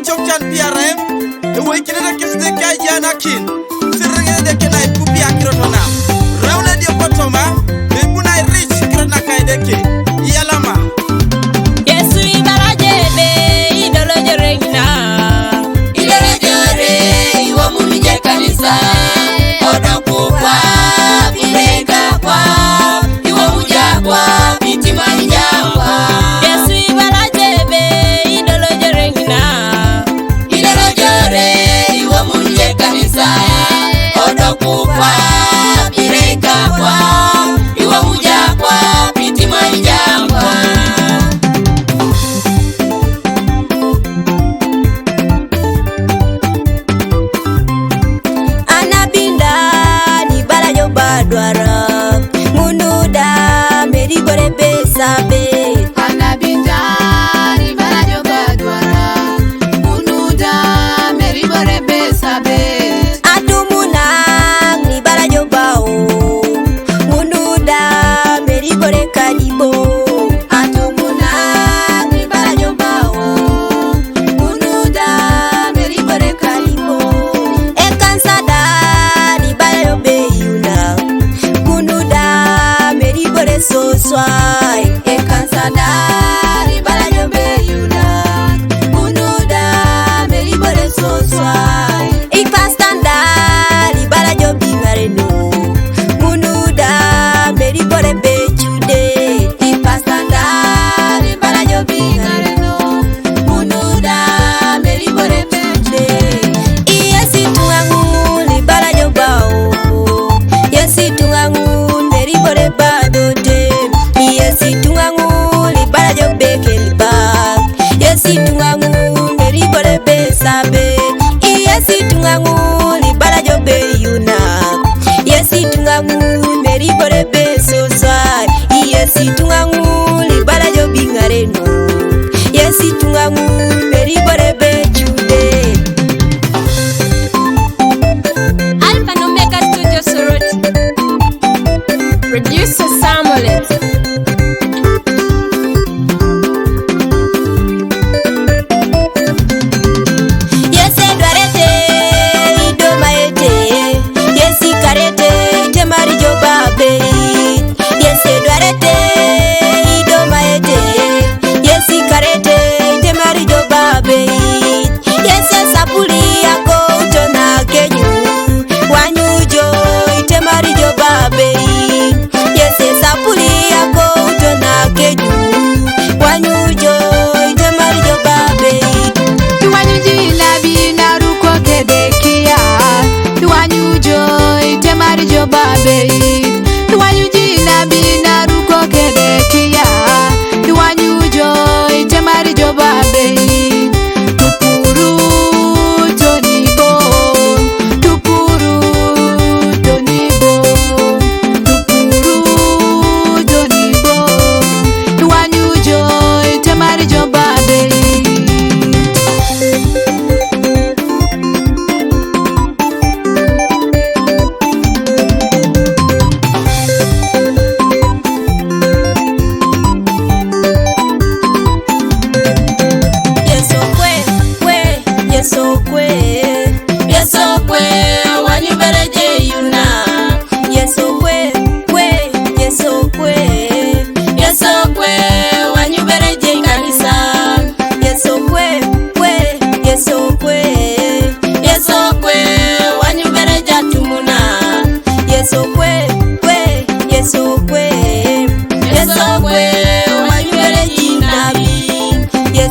chokchan PRM e way kina kesde kay janakin sirringe de kina pupi akirotona rawle di potoma be bunay rich kirona kay deke yalama Yesu ibaraje be idolo jorengina idolo jore iwo munije kanisa odokukwa bireka kwa iwo mujakwa bitima ijakwa Yesu ibaraje be idolo jorengina idolo jore iwo munije kanisa odokukwa bireka kwa iwo mujakwa bitima ijakwa Dwara munuda meri gore besabe anabinda ni barajo badwara munuda meri gore besabe atumuna ni barajo bao munuda meri gore kadibo atumuna ni barajo bao munuda meri gore kalibo ekansada ni barajo beyuna so swai e cansada ribala yobe yuna unuda meri bore so swai e pastanda ribala jobi ngareno unuda meri bore bechude e pastanda ribala jobi ngareno unuda meri bore bechude e yesi tungangu ribala jobao yesi tungangu meri bore bado Yesi tungangu libala jo bekeli bag Yesi tungangu meri bore besabe Yesi tungangu libala jo beyuna Yesi tungangu meri bore besosa Yesi tungangu libala jo bingareno Yesi tungangu meri bore bechude Alpha and Omega Studio Soroti Producer Samuel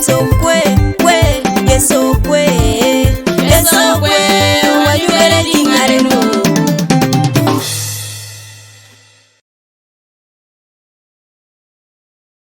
so